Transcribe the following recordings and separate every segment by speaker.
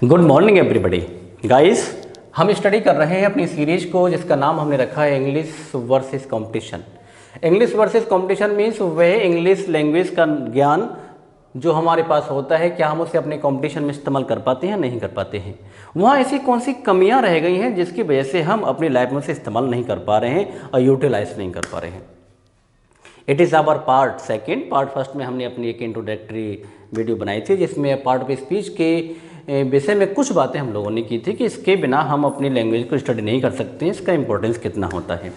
Speaker 1: Good morning everybody guys. हम study कर रहे हैं अपनी सीरीज को जिसका नाम हमने रखा है English versus competition. English versus competition means वह इंग्लिश लैंग्वेज का ज्ञान जो हमारे पास होता है, क्या हम उसे अपने कंपटीशन में इस्तेमाल कर पाते हैं, नहीं कर पाते हैं। वहाँ ऐसी कौन सी कमियाँ रह गई हैं जिसकी वजह से हम अपनी लाइफ में से इस्तेमाल नहीं कर पा रहे हैं और यूटिलाइज नहीं कर पा रहे हैं। It is our part second. Part first में हमने अपनी एक इंट्रोडक्टरी वीडियो बनाई थी जिसमें पार्ट ऑफ स्पीच के विषय में कुछ बातें हम लोगों ने की थी कि इसके बिना हम अपनी लैंग्वेज को स्टडी नहीं कर सकते हैं, इसका इंपॉर्टेंस कितना होता है।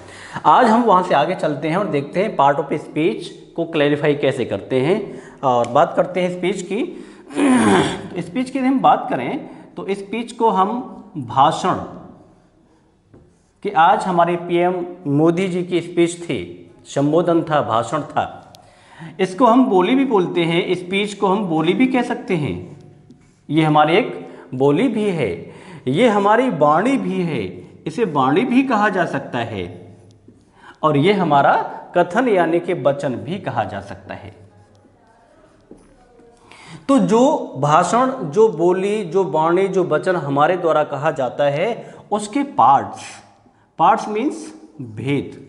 Speaker 1: आज हम वहाँ से आगे चलते हैं और देखते हैं पार्ट ऑफ स्पीच को क्लैरिफाई कैसे करते हैं और बात करते हैं स्पीच की। तो स्पीच की हम बात करें तो स्पीच को हम भाषण कि आज हमारे पीएम मोदी जी की स्पीच थी, संबोधन था, भाषण था, इसको हम बोली भी बोलते हैं। स्पीच को हम बोली भी कह सकते हैं। ये हमारी एक बोली भी है, ये हमारी वाणी भी है, इसे वाणी भी कहा जा सकता है और ये हमारा कथन यानी कि वचन भी कहा जा सकता है। तो जो भाषण, जो बोली, जो वाणी, जो वचन हमारे द्वारा कहा जाता है उसके पार्ट्स मीन्स भेद,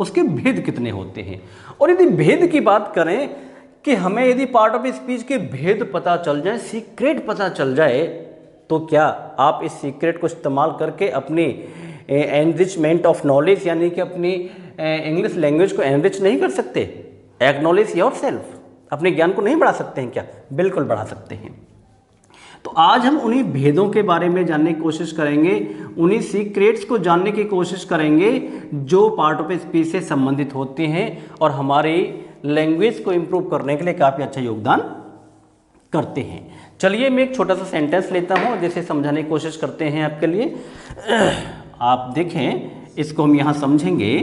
Speaker 1: उसके भेद कितने होते हैं। और यदि भेद की बात करें कि हमें यदि पार्ट ऑफ स्पीच के भेद पता चल जाए, सीक्रेट पता चल जाए, तो क्या आप इस सीक्रेट को इस्तेमाल करके अपनी एनरिचमेंट ऑफ नॉलेज यानी कि अपनी इंग्लिश लैंग्वेज को एनरिच नहीं कर सकते? एक्नॉलेज योरसेल्फ, अपने ज्ञान को नहीं बढ़ा सकते हैं क्या? बिल्कुल बढ़ा सकते हैं। तो आज हम उन्हीं भेदों के बारे में जानने की कोशिश करेंगे, उन्हीं सीक्रेट्स को जानने की कोशिश करेंगे जो पार्ट ऑफ स्पीच से संबंधित होते हैं और हमारी लैंग्वेज को इम्प्रूव करने के लिए काफ़ी अच्छा योगदान करते हैं। चलिए मैं एक छोटा सा सेंटेंस लेता हूँ जिसे समझाने की कोशिश करते हैं आपके लिए। आप देखें, इसको हम यहाँ समझेंगे।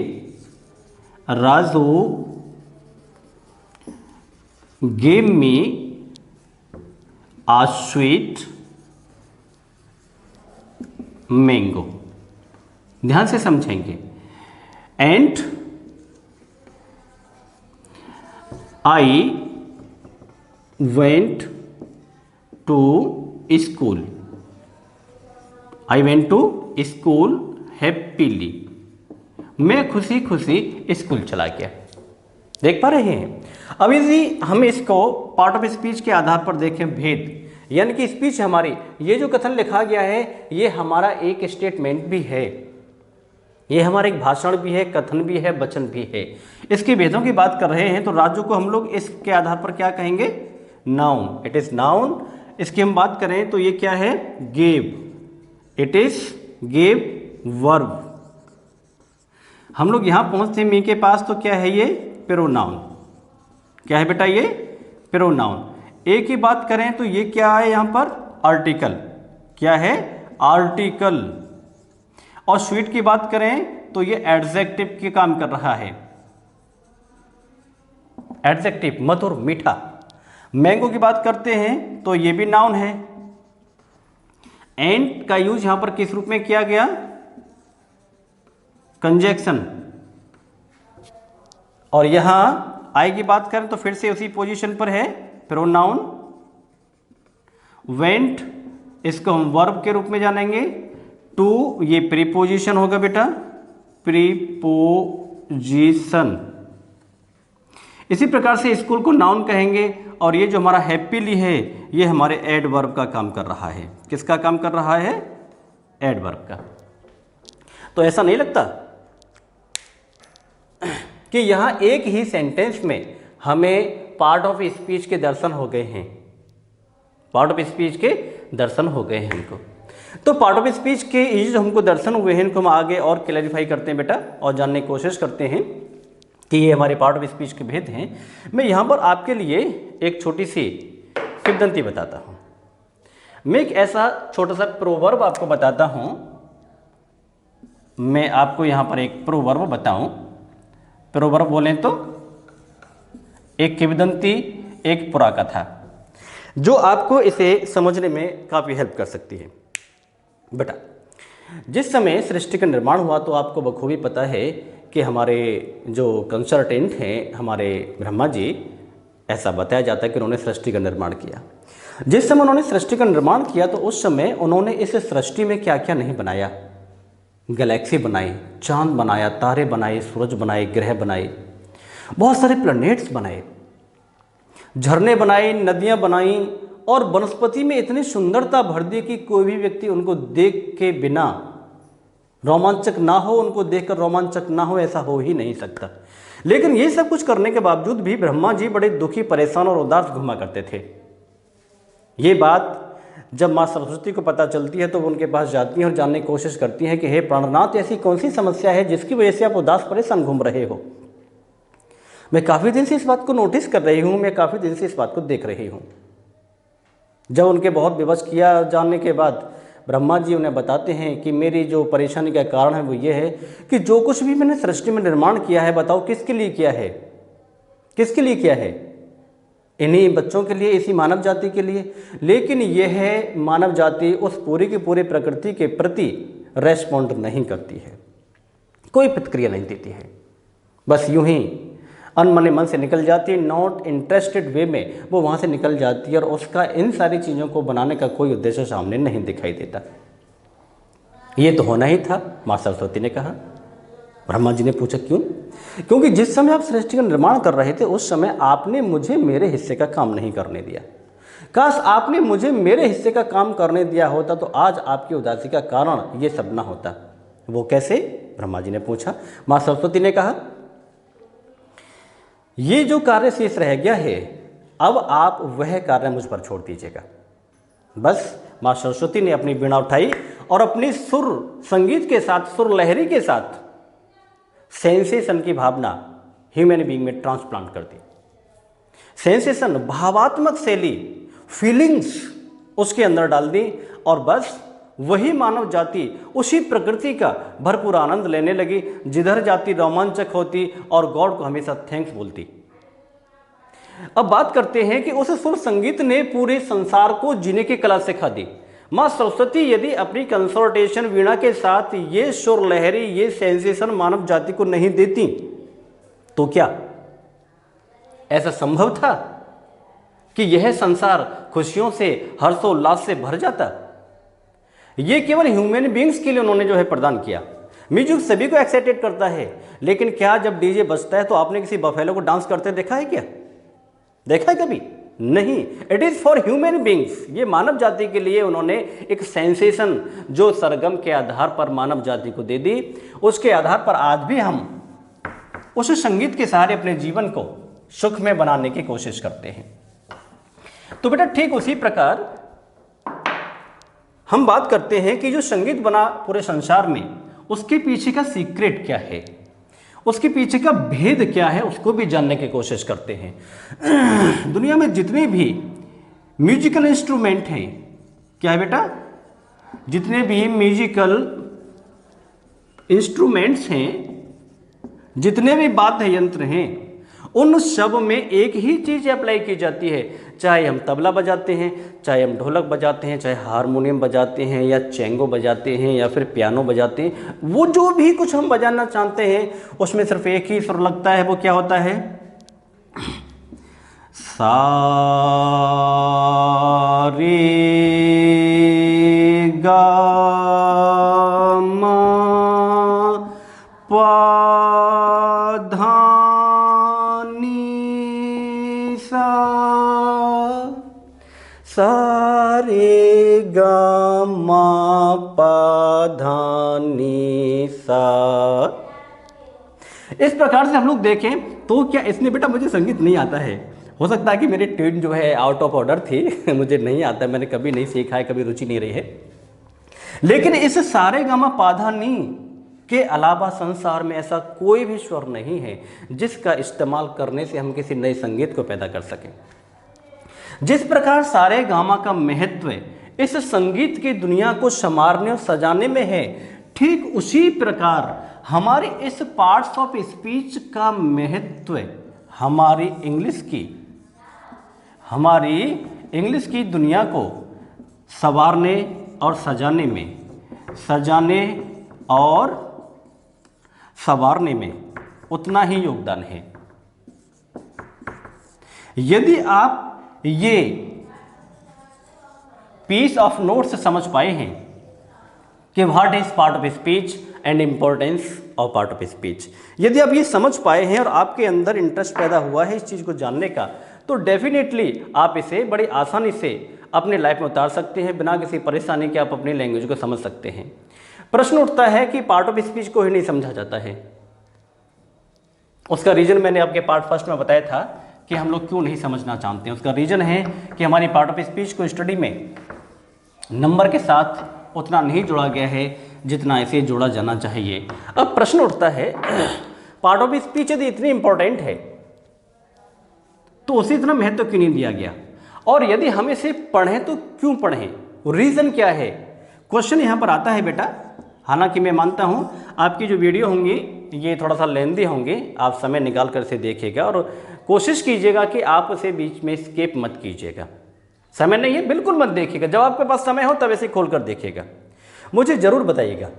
Speaker 1: Raju gave me a sweet mango। ध्यान से समझेंगे। And I went to school. I went to school happily. मैं खुशी खुशी स्कूल चला गया। देख पा रहे हैं? अब यदि हम इसको पार्ट ऑफ स्पीच के आधार पर देखें भेद, यानी कि स्पीच हमारी, ये जो कथन लिखा गया है ये हमारा एक स्टेटमेंट भी है, ये हमारा एक भाषण भी है, कथन भी है, वचन भी है। इसके भेदों की बात कर रहे हैं तो राजू को हम लोग इसके आधार पर क्या कहेंगे? नाउन। It is noun. इसकी हम बात करें तो ये क्या है? Gave. It is gave verb. हम लोग यहां पहुंचते हैं मी के पास तो क्या है ये? प्रोनाउन। क्या है बेटा? ये प्रोनाउन। ए की बात करें तो ये क्या है यहां पर? आर्टिकल। क्या है? आर्टिकल। और स्वीट की बात करें तो ये एडजेक्टिव के काम कर रहा है। एडजेक्टिव, मधुर, मीठा। मैंगो की बात करते हैं तो ये भी नाउन है। एंड का यूज यहां पर किस रूप में किया गया? कंजक्शन। और यहां आई की बात करें तो फिर से उसी पोजीशन पर है, प्रोनाउन। वेंट, इसको हम वर्ब के रूप में जानेंगे। टू, ये प्रीपोजिशन होगा बेटा, प्रीपोजिशन। इसी प्रकार से स्कूल को नाउन कहेंगे और ये जो हमारा हैप्पीली है ये हमारे एडवर्ब का काम कर रहा है। किसका काम कर रहा है? एडवर्ब का। तो ऐसा नहीं लगता कि यहाँ एक ही सेंटेंस में हमें पार्ट ऑफ स्पीच के दर्शन हो गए हैं? पार्ट ऑफ स्पीच के दर्शन हो गए हैं हमको। तो पार्ट ऑफ स्पीच के ये जो हमको दर्शन हुए हैं इनको हम आगे और क्लैरिफाई करते हैं बेटा और जानने की कोशिश करते हैं कि ये हमारे पार्ट ऑफ स्पीच के भेद हैं। मैं यहाँ पर आपके लिए एक छोटी सी किंवदंती बताता हूँ। मैं एक ऐसा छोटा सा प्रोवर्ब आपको बताता हूँ। मैं आपको यहाँ पर एक प्रोवर्ब बताऊँ। प्रोवर्ब बोलें तो एक किंवदंती, एक पुरा कथा, जो आपको इसे समझने में काफ़ी हेल्प कर सकती है। बेटा, जिस समय सृष्टि का निर्माण हुआ तो आपको बखूबी पता है कि हमारे जो कंसल्टेंट हैं, हमारे ब्रह्मा जी, ऐसा बताया जाता है कि उन्होंने सृष्टि का निर्माण किया। जिस समय उन्होंने सृष्टि का निर्माण किया तो उस समय उन्होंने इस सृष्टि में क्या क्या नहीं बनाया। गैलेक्सी बनाई, चांद बनाया, तारे बनाए, सूरज बनाए, ग्रह बनाए, बहुत सारे प्लैनेट्स बनाए, झरने बनाए, नदियां बनाई और वनस्पति में इतनी सुंदरता भर दी कि कोई भी व्यक्ति उनको देख के बिना रोमांचक ना हो, उनको देखकर रोमांचक ना हो, ऐसा हो ही नहीं सकता। लेकिन ये सब कुछ करने के बावजूद भी ब्रह्मा जी बड़े दुखी, परेशान और उदास घुमा करते थे। ये बात जब माँ सरस्वती को पता चलती है तो वो उनके पास जाती हैं और जानने की कोशिश करती हैं कि हे प्राणनाथ, ऐसी कौन सी समस्या है जिसकी वजह से आप उदास परेशान घूम रहे हो। मैं काफ़ी दिन से इस बात को नोटिस कर रही हूँ, मैं काफ़ी दिन से इस बात को देख रही हूँ। जब उनके बहुत विवश किया जानने के बाद ब्रह्मा जी उन्हें बताते हैं कि मेरी जो परेशानी का कारण है वो ये है कि जो कुछ भी मैंने सृष्टि में निर्माण किया है, बताओ किसके लिए किया है, किसके लिए किया है? इन्हीं बच्चों के लिए, इसी मानव जाति के लिए। लेकिन यह मानव जाति उस पूरी की पूरी प्रकृति के प्रति रेस्पॉन्ड नहीं करती है, कोई प्रतिक्रिया नहीं देती है, बस यूं ही अनमने मन से निकल जाती है, नॉट इंटरेस्टेड वे में वो वहाँ से निकल जाती है और उसका इन सारी चीज़ों को बनाने का कोई उद्देश्य सामने नहीं दिखाई देता। ये तो होना ही था, माँ सरस्वती ने कहा। ब्रह्मा जी ने पूछा क्यों? क्योंकि जिस समय आप सृष्टि का निर्माण कर रहे थे उस समय आपने मुझे मेरे हिस्से का काम नहीं करने दिया। काश आपने मुझे मेरे हिस्से का काम करने दिया होता तो आज आपकी उदासी का कारण ये सब ना होता। वो कैसे? ब्रह्मा जी ने पूछा। माँ सरस्वती ने कहा ये जो कार्य शेष रह गया है अब आप वह कार्य मुझ पर छोड़ दीजिएगा। बस माँ सरस्वती ने अपनी वीणा उठाई और अपनी सुर संगीत के साथ, सुर लहरी के साथ सेंसेशन की भावना ह्यूमन बीइंग में ट्रांसप्लांट कर दी। सेंसेशन, भावात्मक शैली, फीलिंग्स उसके अंदर डाल दी और बस वही मानव जाति उसी प्रकृति का भरपूर आनंद लेने लगी। जिधर जाति रोमांचक होती और गॉड को हमेशा थैंक्स बोलती। अब बात करते हैं कि उस सुर संगीत ने पूरे संसार को जीने की कला सिखा दी। माँ सरस्वती यदि अपनी कंसल्टेशन वीणा के साथ ये सुर लहरी, ये सेंसेशन मानव जाति को नहीं देती तो क्या ऐसा संभव था कि यह संसार खुशियों से, हर्षोल्लास से भर जाता? ये केवल ह्यूमन बींग्स के लिए उन्होंने जो है प्रदान किया। म्यूजिक सभी को एक्साइटेड करता है, लेकिन क्या जब डीजे बजता है तो आपने किसी बफेलो को डांस करते देखा है क्या? देखा है कभी? नहीं। It is for human beings. ये मानव जाति के लिए उन्होंने एक सेंसेशन जो सरगम के आधार पर मानव जाति को दे दी, उसके आधार पर आज भी हम उस संगीत के सहारे अपने जीवन को सुख में बनाने की कोशिश करते हैं। तो बेटा ठीक उसी प्रकार हम बात करते हैं कि जो संगीत बना पूरे संसार में, उसके पीछे का सीक्रेट क्या है, उसके पीछे का भेद क्या है, उसको भी जानने की कोशिश करते हैं। दुनिया में जितने भी म्यूजिकल इंस्ट्रूमेंट हैं, क्या है बेटा, जितने भी म्यूजिकल इंस्ट्रूमेंट्स हैं, जितने भी वाद्य यंत्र हैं, उन सब में एक ही चीज़ अप्लाई की जाती है। चाहे हम तबला बजाते हैं, चाहे हम ढोलक बजाते हैं, चाहे हारमोनियम बजाते हैं या चेंगो बजाते हैं या फिर पियानो बजाते हैं, वो जो भी कुछ हम बजाना चाहते हैं उसमें सिर्फ एक ही सुर लगता है। वो क्या होता है? सा रे गा मा पा धा नी सा। सा रे गा मा पा धा नी सा। इस प्रकार से हम लोग देखें तो क्या इसमें बेटा मुझे संगीत नहीं आता है? हो सकता है कि मेरी ट्यून जो है आउट ऑफ ऑर्डर थी, मुझे नहीं आता, मैंने कभी नहीं सीखा है, कभी रुचि नहीं रही है। लेकिन इस सारे गामा पाधा नी के अलावा संसार में ऐसा कोई भी स्वर नहीं है जिसका इस्तेमाल करने से हम किसी नए संगीत को पैदा कर सकें। जिस प्रकार सारे गामा का महत्व इस संगीत की दुनिया को संवारने और सजाने में है, ठीक उसी प्रकार हमारे इस पार्ट्स ऑफ स्पीच का महत्व हमारी इंग्लिश की दुनिया को संवारने और सजाने और संवारने में उतना ही योगदान है। यदि आप ये पीस ऑफ नोट से समझ पाए हैं कि what is part of speech and importance of part of speech. यदि आप ये समझ पाए हैं और आपके अंदर इंटरेस्ट पैदा हुआ है इस चीज़ को जानने का, तो डेफिनेटली आप इसे बड़ी आसानी से अपने लाइफ में उतार सकते हैं, बिना किसी परेशानी के आप अपनी लैंग्वेज को समझ सकते हैं। प्रश्न उठता है कि पार्ट ऑफ स्पीच को ही नहीं समझा जाता है। उसका रीज़न मैंने आपके पार्ट फर्स्ट में बताया था कि हम लोग क्यों नहीं समझना चाहते हैं। उसका रीज़न है कि हमारी पार्ट ऑफ स्पीच को स्टडी में नंबर के साथ उतना नहीं जोड़ा गया है जितना इसे जोड़ा जाना चाहिए। अब प्रश्न उठता है, पार्ट ऑफ स्पीच यदि इतनी इंपॉर्टेंट है तो उसे इतना महत्व क्यों नहीं दिया गया, और यदि हम इसे पढ़ें तो क्यों पढ़ें, रीज़न क्या है। क्वेश्चन यहाँ पर आता है बेटा। हालांकि मैं मानता हूँ आपकी जो वीडियो होंगी ये थोड़ा सा लेंदी होंगे, आप समय निकाल कर इसे देखिएगा और कोशिश कीजिएगा कि आप इसे बीच में स्किप मत कीजिएगा। समय नहीं है बिल्कुल मत देखिएगा, जब आपके पास समय हो तब इसे खोल कर देखिएगा। मुझे ज़रूर बताइएगा,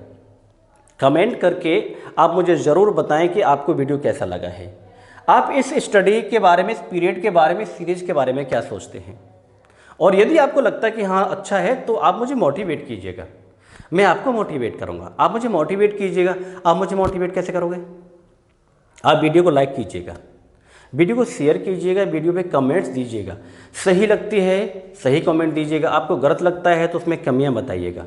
Speaker 1: कमेंट करके आप मुझे ज़रूर बताएं कि आपको वीडियो कैसा लगा है। आप इस स्टडी के बारे में, इस पीरियड के बारे में, इस सीरीज के बारे में क्या सोचते हैं, और यदि आपको लगता है कि हाँ अच्छा है तो आप मुझे मोटिवेट कीजिएगा, मैं आपको मोटिवेट करूँगा। आप मुझे मोटिवेट कीजिएगा। आप मुझे मोटिवेट कैसे करोगे? आप वीडियो को लाइक कीजिएगा, वीडियो को शेयर कीजिएगा, वीडियो पे कमेंट्स दीजिएगा। सही लगती है सही कमेंट दीजिएगा, आपको गलत लगता है तो उसमें कमियां बताइएगा,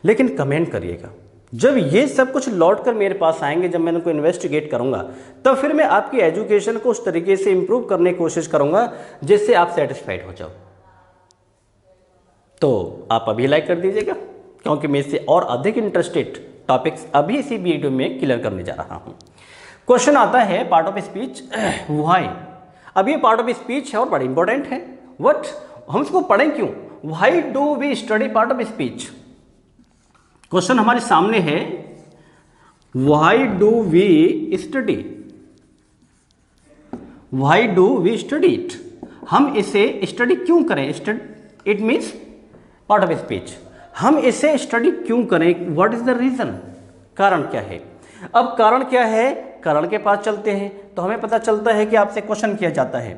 Speaker 1: लेकिन कमेंट करिएगा। जब ये सब कुछ लौट कर मेरे पास आएंगे, जब मैं उनको इन्वेस्टिगेट करूंगा, तब फिर मैं आपकी एजुकेशन को उस तरीके से इंप्रूव करने की कोशिश करूंगा जिससे आप सेटिस्फाइड हो जाओ। तो आप अभी लाइक कर दीजिएगा, क्योंकि मैं इससे और अधिक इंटरेस्टेड टॉपिक्स अभी इसी वीडियो में क्लियर करने जा रहा हूँ। क्वेश्चन आता है पार्ट ऑफ स्पीच व्हाई। अब ये पार्ट ऑफ स्पीच है और बड़ा इंपॉर्टेंट है। व्हाट, हम इसको पढ़ें क्यों? Why do we study part of speech? Question हमारे सामने है, why do we study, why do we study it. हम इसे स्टडी क्यों करें? It means part of speech. हम इसे स्टडी क्यों करें? What is the reason? कारण क्या है? अब कारण क्या है, कारण के पास चलते हैं तो हमें पता चलता है कि आपसे क्वेश्चन किया जाता है।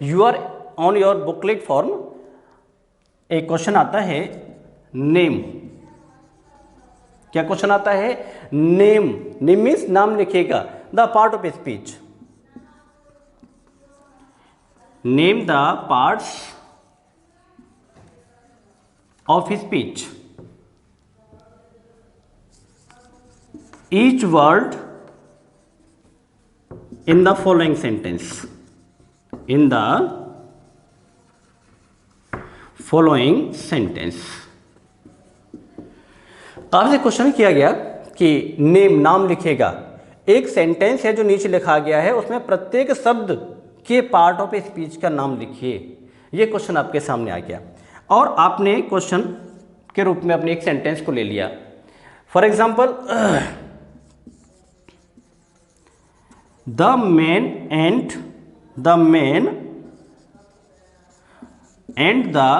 Speaker 1: You are on your booklet form, एक क्वेश्चन आता है नेम। क्या क्वेश्चन आता है? नेम। नेम मीन्स नाम लिखिएगा। The part of speech, name the parts of speech. Each word in the following sentence. In the following sentence. आपसे question किया गया कि नेम, नाम लिखेगा। एक सेंटेंस है जो नीचे लिखा गया है, उसमें प्रत्येक शब्द के पार्ट ऑफ स्पीच का नाम लिखिए। ये क्वेश्चन आपके सामने आ गया और आपने क्वेश्चन के रूप में अपने एक सेंटेंस को ले लिया। For example, the man and the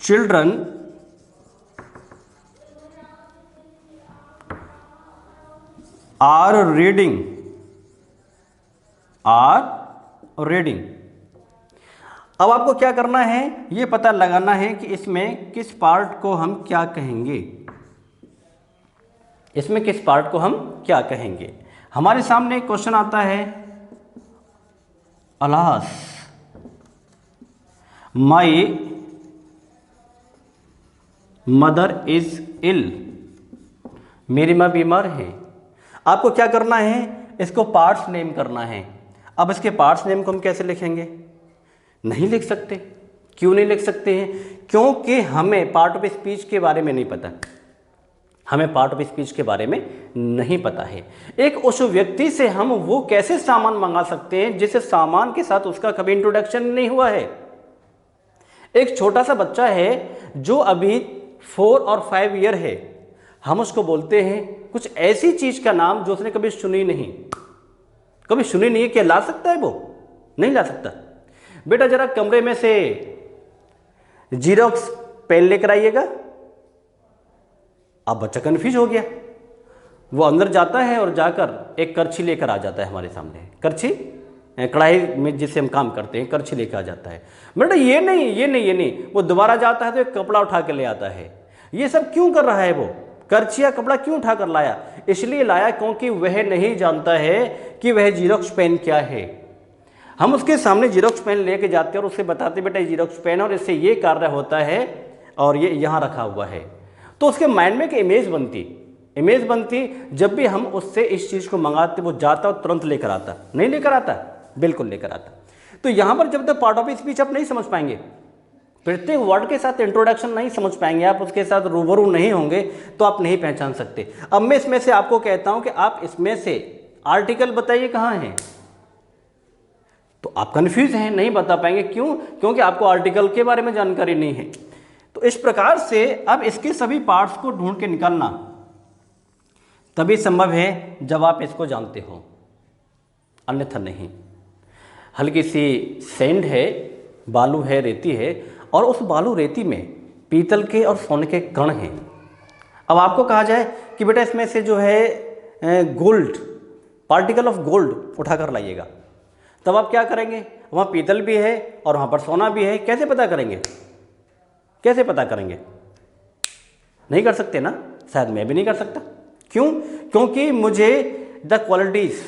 Speaker 1: children are reading अब आपको क्या करना है, ये पता लगाना है कि इसमें किस पार्ट को हम क्या कहेंगे। इसमें किस पार्ट को हम क्या कहेंगे। हमारे सामने एक क्वेश्चन आता है, alas my mother is ill, मेरी माँ बीमार है। आपको क्या करना है, इसको पार्ट्स नेम करना है। अब इसके पार्ट्स नेम को हम कैसे लिखेंगे? नहीं लिख सकते। क्यों नहीं लिख सकते हैं? क्योंकि हमें पार्ट ऑफ स्पीच के बारे में नहीं पता। हमें पार्ट ऑफ स्पीच के बारे में नहीं पता है। एक उस व्यक्ति से हम वो कैसे सामान मंगा सकते हैं जिसे सामान के साथ उसका कभी इंट्रोडक्शन नहीं हुआ है। एक छोटा सा बच्चा है जो अभी 4 और 5 ईयर है, हम उसको बोलते हैं कुछ ऐसी चीज का नाम जो उसने कभी सुनी नहीं है। क्या ला सकता है? वो नहीं ला सकता। बेटा जरा कमरे में से जीरोक्स पेन लेकर आइएगा। अब बच्चा कन्फ्यूज हो गया, वो अंदर जाता है और जाकर एक करछी लेकर आ जाता है हमारे सामने। करछी कढ़ाई में जिससे हम काम करते हैं, करछी लेकर आ जाता है। बेटा ये नहीं, वो दोबारा जाता है तो एक कपड़ा उठा के ले आता है। ये सब क्यों कर रहा है वो? करछी या कपड़ा क्यों उठा कर लाया? इसलिए लाया क्योंकि वह नहीं जानता है कि वह जीरोक्स पेन क्या है। हम उसके सामने जीरोक्स पेन लेके जाते हैं और उससे बताते बेटा ये जीरोक्स पेन और इससे ये कार्य होता है और ये यहाँ रखा हुआ है। तो उसके माइंड में एक इमेज बनती। जब भी हम उससे इस चीज़ को मंगाते वो जाता और तुरंत लेकर आता। नहीं लेकर आता? बिल्कुल लेकर आता। तो यहाँ पर जब तक पार्ट ऑफ स्पीच आप नहीं समझ पाएंगे, प्रत्येक वर्ड के साथ इंट्रोडक्शन नहीं समझ पाएंगे, आप उसके साथ रूबरू नहीं होंगे तो आप नहीं पहचान सकते। अब मैं इसमें से आपको कहता हूं कि आप इसमें से आर्टिकल बताइए कहाँ है, तो आप कंफ्यूज हैं, नहीं बता पाएंगे। क्यों? क्योंकि आपको आर्टिकल के बारे में जानकारी नहीं है। तो इस प्रकार से अब इसके सभी पार्ट्स को ढूंढ के निकालना तभी संभव है जब आप इसको जानते हो, अन्यथा नहीं। हल्की सी सैंड है, बालू है, रेती है, और उस बालू रेती में पीतल के और सोने के कण हैं। अब आपको कहा जाए कि बेटा इसमें से जो है गोल्ड, पार्टिकल ऑफ गोल्ड उठा कर लाइएगा, तब आप क्या करेंगे? वहाँ पीतल भी है और वहाँ पर सोना भी है, कैसे पता करेंगे? कैसे पता करेंगे? नहीं कर सकते ना, शायद मैं भी नहीं कर सकता। क्यों? क्योंकि मुझे the qualities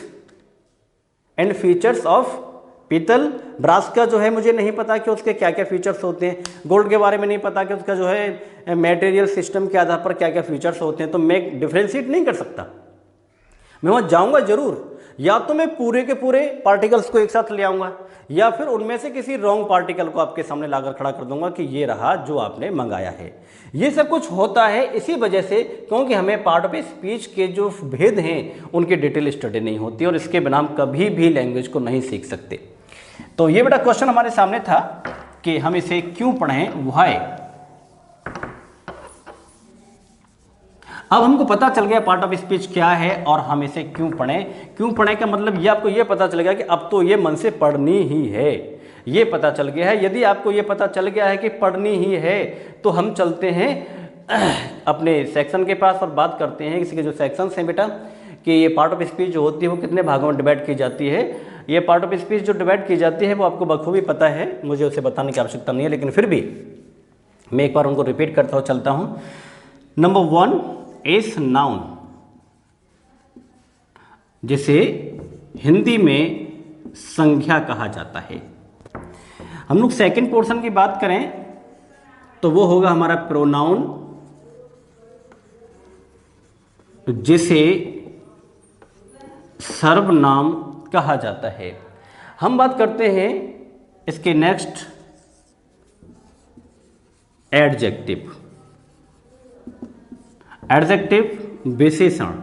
Speaker 1: and features of पीतल, ब्रास का जो है मुझे नहीं पता कि उसके क्या क्या फीचर्स होते हैं। गोल्ड के बारे में नहीं पता कि उसका जो है मटेरियल सिस्टम के आधार पर क्या क्या फीचर्स होते हैं। तो मैं डिफ्रेंशिएट नहीं कर सकता। मैं वहाँ जाऊँगा जरूर, या तो मैं पूरे के पूरे पार्टिकल्स को एक साथ ले आऊँगा, या फिर उनमें से किसी रॉन्ग पार्टिकल को आपके सामने लाकर खड़ा कर दूंगा कि ये रहा जो आपने मंगाया है। ये सब कुछ होता है इसी वजह से क्योंकि हमें पार्ट ऑफ स्पीच के जो भेद हैं उनकी डिटेल स्टडी नहीं होती, और इसके बिना हम कभी भी लैंग्वेज को नहीं सीख सकते। तो ये बेटा क्वेश्चन हमारे सामने था कि हम इसे क्यों पढ़ें, व्हाई। अब हमको पता चल गया पार्ट ऑफ स्पीच क्या है और हम इसे क्यों पढ़ें। क्यों पढ़ें का मतलब ये आपको ये पता चल गया कि अब तो ये मन से पढ़नी ही है, ये पता चल गया है। यदि आपको ये पता चल गया है कि पढ़नी ही है तो हम चलते हैं अपने सेक्शन के पास और बात करते हैं किसी के जो सेक्शंस हैं बेटा, कि ये पार्ट ऑफ स्पीच जो होती है वो कितने भागों में डिवाइड की जाती है। ये पार्ट ऑफ स्पीच जो डिवाइड की जाती है वो आपको बखूबी पता है, मुझे उसे बताने की आवश्यकता नहीं है, लेकिन फिर भी मैं एक बार उनको रिपीट करता हूँ, चलता हूँ। नंबर 1 इज नाउन, जिसे हिंदी में संज्ञा कहा जाता है। हम लोग सेकंड पोर्शन की बात करें तो वो होगा हमारा प्रोनाउन, जिसे सर्वनाम कहा जाता है। हम बात करते हैं इसके नेक्स्ट एडजेक्टिव। एडजेक्टिव विशेषण।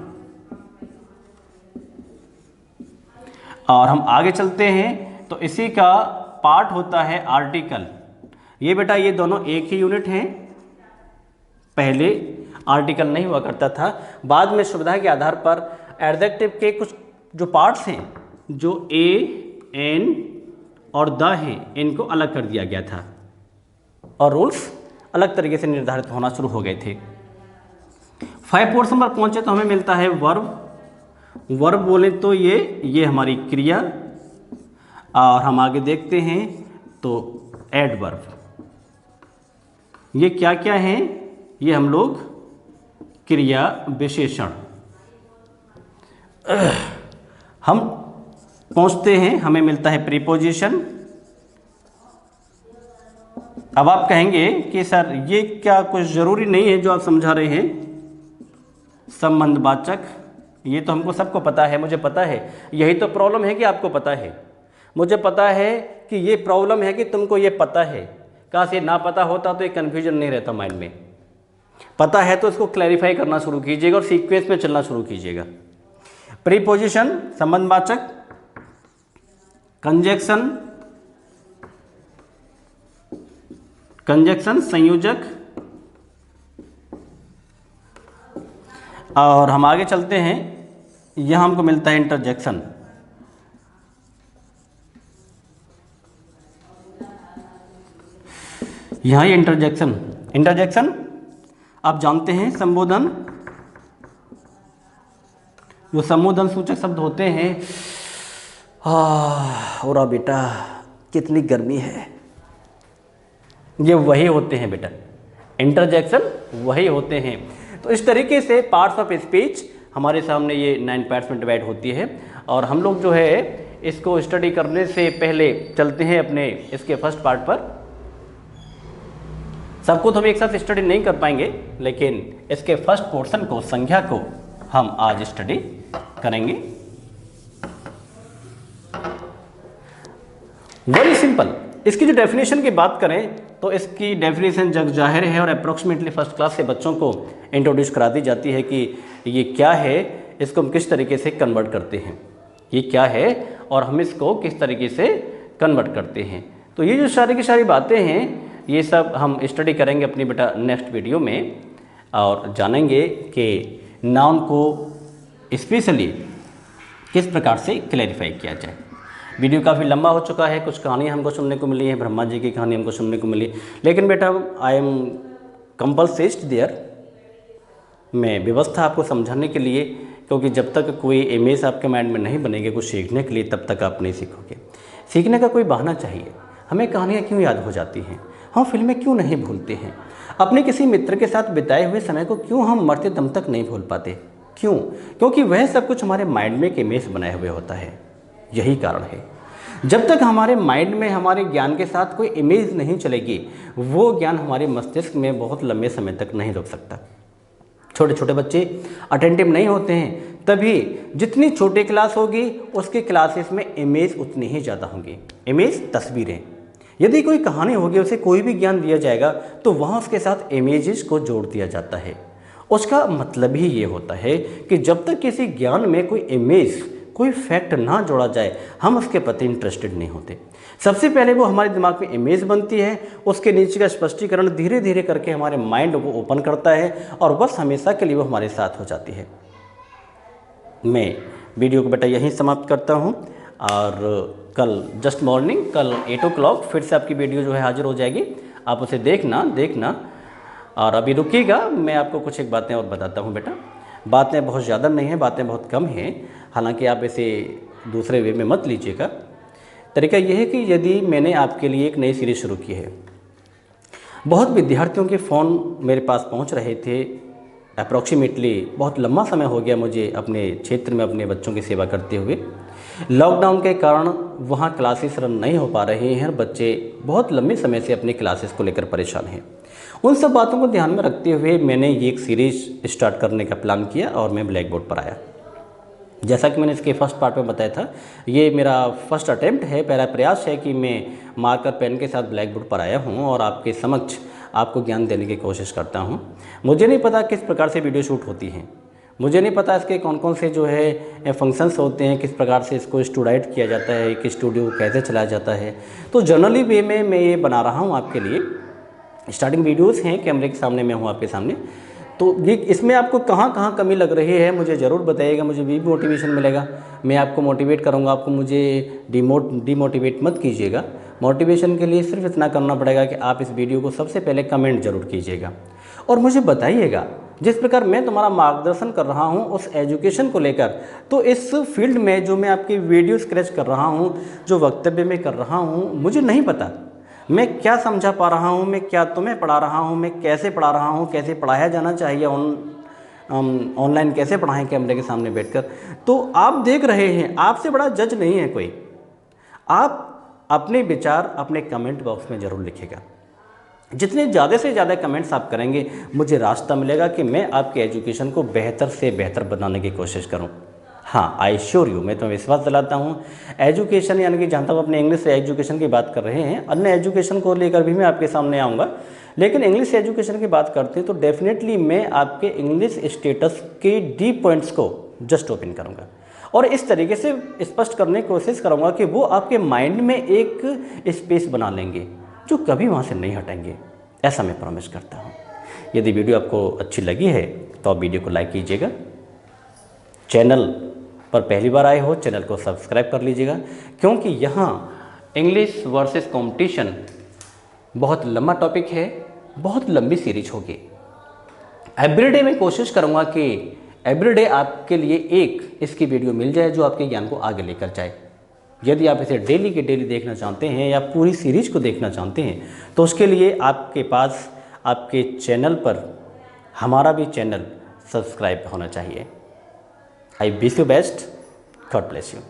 Speaker 1: और हम आगे चलते हैं तो इसी का पार्ट होता है आर्टिकल। ये बेटा ये दोनों एक ही यूनिट हैं। पहले आर्टिकल नहीं हुआ करता था, बाद में सुविधा के आधार पर एडजेक्टिव के कुछ जो पार्ट्स हैं, जो ए, एन और द हैं, इनको अलग कर दिया गया था और रूल्स अलग तरीके से निर्धारित होना शुरू हो गए थे। 5 पोर्शन पर पहुंचे तो हमें मिलता है वर्ब। वर्ब बोले तो ये हमारी क्रिया, और हम आगे देखते हैं तो एडवर्ब। ये क्या क्या हैं? ये हम लोग क्रिया विशेषण। हम पहुंचते हैं, हमें मिलता है प्रीपोजिशन। अब आप कहेंगे कि सर ये क्या कुछ ज़रूरी नहीं है जो आप समझा रहे हैं? संबंधवाचक, ये तो हमको सबको पता है, मुझे पता है। यही तो प्रॉब्लम है कि आपको पता है, मुझे पता है कि ये प्रॉब्लम है कि तुमको ये पता है। काश ये ना पता होता तो एक कन्फ्यूजन नहीं रहता माइंड में। पता है तो इसको क्लैरिफाई करना शुरू कीजिएगा और सीक्वेंस में चलना शुरू कीजिएगा। प्रीपोजिशन संबंधवाचक, कंजक्शन संयोजक, और हम आगे चलते हैं, यह हमको मिलता है इंटरजेक्शन। यहाँ ये इंटरजेक्शन आप जानते हैं संबोधन, जो संबोधन सूचक शब्द होते हैं और बेटा कितनी गर्मी है। ये वही होते हैं बेटा, इंटरजेक्शन वही होते हैं। तो इस तरीके से पार्ट्स ऑफ स्पीच हमारे सामने ये 9 पार्ट्स में डिवाइड होती है। और हम लोग जो है इसको स्टडी करने से पहले चलते हैं अपने इसके फर्स्ट पार्ट पर। सबको तो हम एक साथ स्टडी नहीं कर पाएंगे, लेकिन इसके फर्स्ट पोर्शन को, संज्ञा को हम आज स्टडी करेंगे। Very simple. इसकी जो डेफिनेशन की बात करें तो इसकी डेफिनेशन जग जाहिर है और अप्रोक्सीमेटली फर्स्ट क्लास से बच्चों को इंट्रोड्यूस करा दी जाती है कि ये क्या है, इसको हम किस तरीके से कन्वर्ट करते हैं, ये क्या है और हम इसको किस तरीके से कन्वर्ट करते हैं। तो ये जो सारी की सारी बातें हैं ये सब हम स्टडी करेंगे अपनी बेटा नेक्स्ट वीडियो में, और जानेंगे कि नाउन को स्पेशली किस प्रकार से क्लैरिफाई किया जाए। वीडियो काफ़ी लंबा हो चुका है, कुछ कहानियाँ हमको सुनने को मिली हैं, ब्रह्मा जी की कहानी हमको सुनने को मिली, लेकिन बेटा आई एम कंपल्सेस्ड देयर, मैं व्यवस्था आपको समझाने के लिए, क्योंकि जब तक कोई इमेज आपके माइंड में नहीं बनेगी कुछ सीखने के लिए तब तक आप नहीं सीखोगे। सीखने का कोई बहाना चाहिए। हमें कहानियाँ क्यों याद हो जाती हैं, हम फिल्में क्यों नहीं भूलते हैं, अपने किसी मित्र के साथ बिताए हुए समय को क्यों हम मरते दम तक नहीं भूल पाते, क्यों? क्योंकि वह सब कुछ हमारे माइंड में एक इमेज बनाए हुए होता है। यही कारण है, जब तक हमारे माइंड में हमारे ज्ञान के साथ कोई इमेज नहीं चलेगी वो ज्ञान हमारे मस्तिष्क में बहुत लंबे समय तक नहीं रुक सकता। छोटे छोटे बच्चे अटेंटिव नहीं होते हैं, तभी जितनी छोटी क्लास होगी उसकी क्लासेस में इमेज उतनी ही ज़्यादा होंगी। इमेज तस्वीरें, यदि कोई कहानी होगी उसे कोई भी ज्ञान दिया जाएगा तो वहाँ उसके साथ इमेजेस को जोड़ दिया जाता है। उसका मतलब ही ये होता है कि जब तक किसी ज्ञान में कोई इमेज, कोई फैक्ट ना जोड़ा जाए हम उसके प्रति इंटरेस्टेड नहीं होते। सबसे पहले वो हमारे दिमाग में इमेज बनती है, उसके नीचे का स्पष्टीकरण धीरे धीरे करके हमारे माइंड को ओपन करता है और बस हमेशा के लिए वो हमारे साथ हो जाती है। मैं वीडियो को बेटा यहीं समाप्त करता हूँ और कल जस्ट मॉर्निंग कल 8 o'clock फिर से आपकी वीडियो जो है हाजिर हो जाएगी। आप उसे देखना और अभी रुकिएगा, मैं आपको कुछ एक बातें और बताता हूँ बेटा। बातें बहुत ज़्यादा नहीं हैं, बातें बहुत कम हैं, हालांकि आप इसे दूसरे वे में मत लीजिएगा। तरीका यह है कि यदि मैंने आपके लिए एक नई सीरीज़ शुरू की है, बहुत विद्यार्थियों के फ़ोन मेरे पास पहुँच रहे थे, अप्रॉक्सीमेटली बहुत लंबा समय हो गया मुझे अपने क्षेत्र में अपने बच्चों की सेवा करते हुए। लॉकडाउन के कारण वहाँ क्लासेस रन नहीं हो पा रही हैं, बच्चे बहुत लंबे समय से अपनी क्लासेस को लेकर परेशान हैं। उन सब बातों को ध्यान में रखते हुए मैंने ये एक सीरीज़ स्टार्ट करने का प्लान किया और मैं ब्लैक बोर्ड पर आया। जैसा कि मैंने इसके फर्स्ट पार्ट में बताया था, ये मेरा फर्स्ट अटेम्प्ट है, पहला प्रयास है कि मैं मार्कर पेन के साथ ब्लैक बोर्ड पर आया हूँ और आपके समक्ष आपको ज्ञान देने की कोशिश करता हूँ। मुझे नहीं पता किस प्रकार से वीडियो शूट होती हैं, मुझे नहीं पता इसके कौन कौन से जो है फंक्शंस होते हैं, किस प्रकार से इसको स्टूडाइट किया जाता है, कि स्टूडियो कैसे चलाया जाता है। तो जनरली वे में मैं ये बना रहा हूँ आपके लिए। स्टार्टिंग वीडियोस हैं, कैमरे के सामने मैं हूँ आपके सामने, तो ये इसमें आपको कहाँ कहाँ कमी लग रही है मुझे ज़रूर बताइएगा, मुझे भी मोटिवेशन मिलेगा। मैं आपको मोटिवेट करूँगा, आपको मुझे डिमोटिवेट मत कीजिएगा। मोटिवेशन के लिए सिर्फ इतना करना पड़ेगा कि आप इस वीडियो को सबसे पहले कमेंट ज़रूर कीजिएगा और मुझे बताइएगा जिस प्रकार मैं तुम्हारा मार्गदर्शन कर रहा हूं उस एजुकेशन को लेकर, तो इस फील्ड में जो मैं आपकी वीडियो स्क्रैच कर रहा हूं, जो वक्तव्य में कर रहा हूं, मुझे नहीं पता मैं क्या समझा पा रहा हूं, मैं क्या तुम्हें पढ़ा रहा हूं, मैं कैसे पढ़ा रहा हूं, कैसे पढ़ाया जाना चाहिए, ऑनलाइन कैसे पढ़ाएं कैमरे के सामने बैठकर। तो आप देख रहे हैं, आपसे बड़ा जज नहीं है कोई। आप अपने विचार अपने कमेंट बॉक्स में ज़रूर लिखिएगा। जितने ज़्यादा से ज़्यादा कमेंट्स आप करेंगे मुझे रास्ता मिलेगा कि मैं आपके एजुकेशन को बेहतर से बेहतर बनाने की कोशिश करूं। हाँ, आई श्योर यू, मैं तो विश्वास दिलाता हूं। एजुकेशन यानी कि जहाँ तक अपने इंग्लिश एजुकेशन की बात कर रहे हैं, अन्य एजुकेशन को लेकर भी मैं आपके सामने आऊँगा, लेकिन इंग्लिश एजुकेशन की बात करते हैं तो डेफिनेटली मैं आपके इंग्लिश स्टेटस के डीप पॉइंट्स को जस्ट ओपन करूँगा और इस तरीके से स्पष्ट करने की कोशिश करूँगा कि वो आपके माइंड में एक स्पेस बना लेंगे जो कभी वहाँ से नहीं हटेंगे। ऐसा मैं प्रॉमिस करता हूँ। यदि वीडियो आपको अच्छी लगी है तो आप वीडियो को लाइक कीजिएगा। चैनल पर पहली बार आए हो चैनल को सब्सक्राइब कर लीजिएगा, क्योंकि यहाँ इंग्लिश वर्सेस कंपटीशन बहुत लंबा टॉपिक है, बहुत लंबी सीरीज होगी। एवरीडे मैं कोशिश करूँगा कि एवरीडे आपके लिए एक इसकी वीडियो मिल जाए जो आपके ज्ञान को आगे लेकर जाए। यदि आप इसे डेली के डेली देखना चाहते हैं या पूरी सीरीज को देखना चाहते हैं तो उसके लिए आपके पास आपके चैनल पर हमारा भी चैनल सब्सक्राइब होना चाहिए। I wish you best, God bless you.